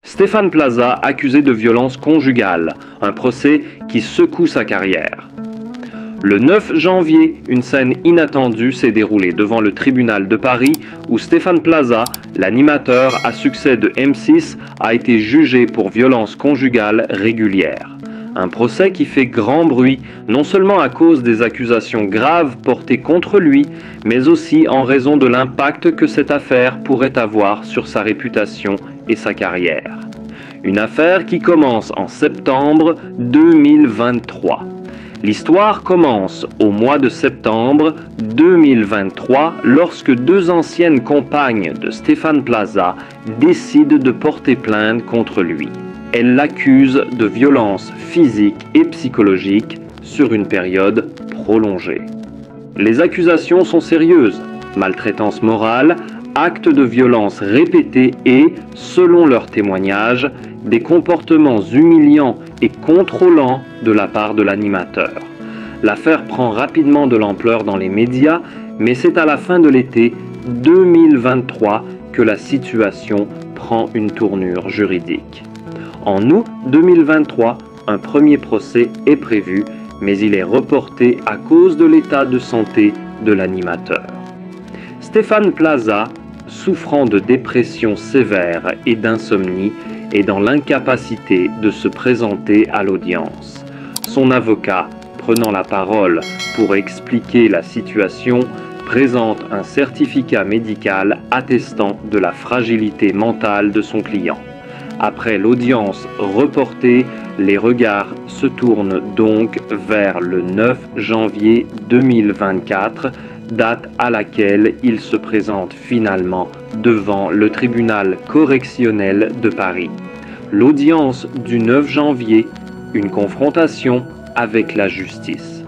Stéphane Plaza accusé de violence conjugale, un procès qui secoue sa carrière. Le 9 janvier, une scène inattendue s'est déroulée devant le tribunal de Paris où Stéphane Plaza, l'animateur à succès de M6, a été jugé pour violence conjugale régulière. Un procès qui fait grand bruit, non seulement à cause des accusations graves portées contre lui, mais aussi en raison de l'impact que cette affaire pourrait avoir sur sa réputation et sa carrière. Une affaire qui commence en septembre 2023. L'histoire commence au mois de septembre 2023 lorsque deux anciennes compagnes de Stéphane Plaza décident de porter plainte contre lui. Elles l'accusent de violences physiques et psychologiques sur une période prolongée. Les accusations sont sérieuses: maltraitance morale, actes de violence répétés et, selon leurs témoignages, des comportements humiliants et contrôlants de la part de l'animateur. L'affaire prend rapidement de l'ampleur dans les médias, mais c'est à la fin de l'été 2023 que la situation prend une tournure juridique. En août 2023, un premier procès est prévu, mais il est reporté à cause de l'état de santé de l'animateur. Stéphane Plaza, souffrant de dépression sévère et d'insomnie, est dans l'incapacité de se présenter à l'audience. Son avocat, prenant la parole pour expliquer la situation, présente un certificat médical attestant de la fragilité mentale de son client. Après l'audience reportée, les regards se tournent donc vers le 9 janvier 2024, date à laquelle il se présente finalement devant le tribunal correctionnel de Paris. L'audience du 9 janvier, une confrontation avec la justice.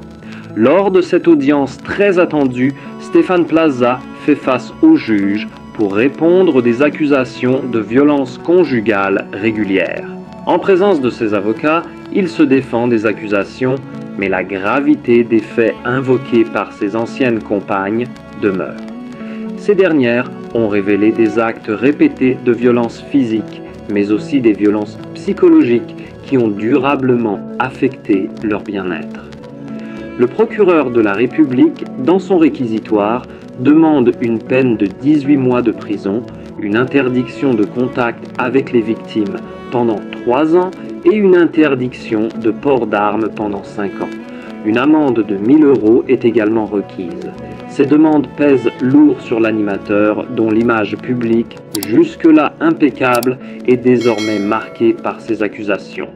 Lors de cette audience très attendue, Stéphane Plaza fait face au juge pour répondre des accusations de violence conjugale régulière. En présence de ses avocats, il se défend des accusations, mais la gravité des faits invoqués par ses anciennes compagnes demeure. Ces dernières ont révélé des actes répétés de violence physique, mais aussi des violences psychologiques qui ont durablement affecté leur bien-être. Le procureur de la République, dans son réquisitoire, demande une peine de 18 mois de prison, une interdiction de contact avec les victimes pendant 3 ans et une interdiction de port d'armes pendant 5 ans. Une amende de 1 000 € est également requise. Ces demandes pèsent lourd sur l'animateur dont l'image publique, jusque-là impeccable, est désormais marquée par ces accusations.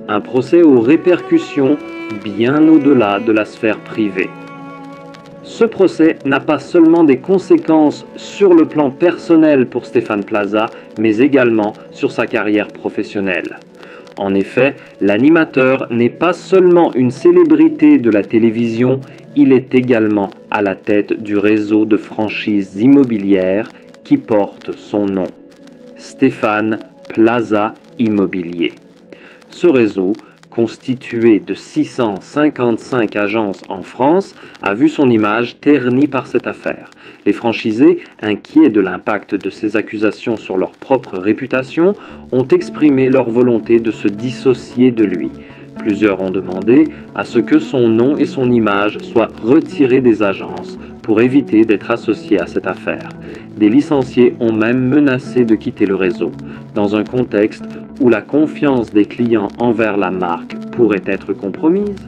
Un procès aux répercussions bien au-delà de la sphère privée. Ce procès n'a pas seulement des conséquences sur le plan personnel pour Stéphane Plaza, mais également sur sa carrière professionnelle. En effet, l'animateur n'est pas seulement une célébrité de la télévision, il est également à la tête du réseau de franchises immobilières qui porte son nom, Stéphane Plaza Immobilier. Ce réseau, constitué de 655 agences en France, a vu son image ternie par cette affaire. Les franchisés, inquiets de l'impact de ces accusations sur leur propre réputation, ont exprimé leur volonté de se dissocier de lui. Plusieurs ont demandé à ce que son nom et son image soient retirés des agences pour éviter d'être associés à cette affaire. Des licenciés ont même menacé de quitter le réseau, dans un contexte où la confiance des clients envers la marque pourrait être compromise.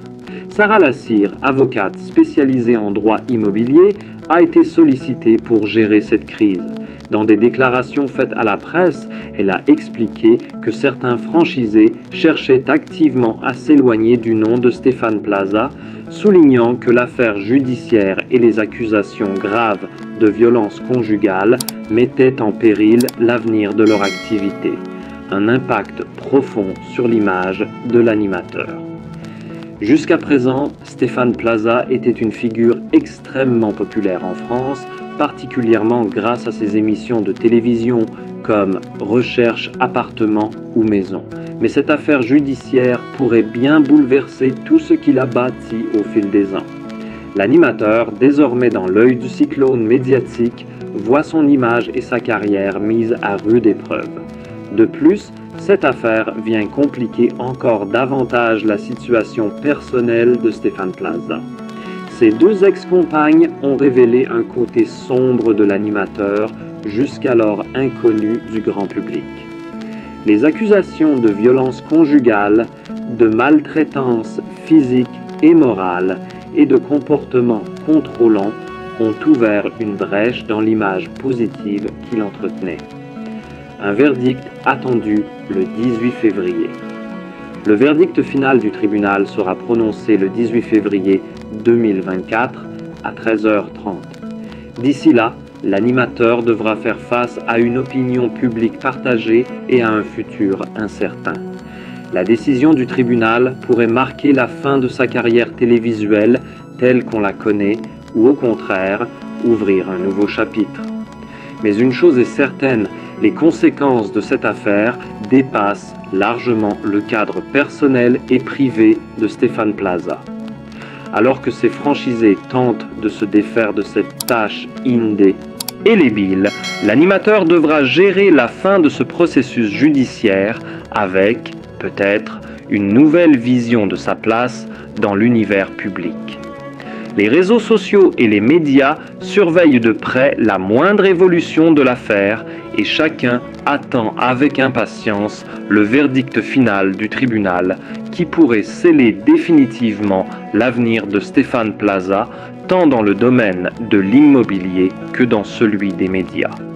Sarah Lassire, avocate spécialisée en droit immobilier, a été sollicitée pour gérer cette crise. Dans des déclarations faites à la presse, elle a expliqué que certains franchisés cherchaient activement à s'éloigner du nom de Stéphane Plaza, soulignant que l'affaire judiciaire et les accusations graves de violence conjugale mettaient en péril l'avenir de leur activité. Un impact profond sur l'image de l'animateur. Jusqu'à présent, Stéphane Plaza était une figure extrêmement populaire en France, particulièrement grâce à ses émissions de télévision comme Recherche, appartement ou maison. Mais cette affaire judiciaire pourrait bien bouleverser tout ce qu'il a bâti au fil des ans. L'animateur, désormais dans l'œil du cyclone médiatique, voit son image et sa carrière mises à rude épreuve. De plus, Cette affaire vient compliquer encore davantage la situation personnelle de Stéphane Plaza. Ses deux ex-compagnes ont révélé un côté sombre de l'animateur, jusqu'alors inconnu du grand public. Les accusations de violence conjugale, de maltraitance physique et morale et de comportement contrôlant ont ouvert une brèche dans l'image positive qu'il entretenait. Un verdict attendu le 18 février. Le verdict final du tribunal sera prononcé le 18 février 2024 à 13h30. D'ici là, l'animateur devra faire face à une opinion publique partagée et à un futur incertain. La décision du tribunal pourrait marquer la fin de sa carrière télévisuelle telle qu'on la connaît ou au contraire, ouvrir un nouveau chapitre. Mais une chose est certaine, les conséquences de cette affaire dépassent largement le cadre personnel et privé de Stéphane Plaza. Alors que ses franchisés tentent de se défaire de cette tâche indé et lébile, l'animateur devra gérer la fin de ce processus judiciaire avec, peut-être, une nouvelle vision de sa place dans l'univers public. Les réseaux sociaux et les médias surveillent de près la moindre évolution de l'affaire et chacun attend avec impatience le verdict final du tribunal qui pourrait sceller définitivement l'avenir de Stéphane Plaza tant dans le domaine de l'immobilier que dans celui des médias.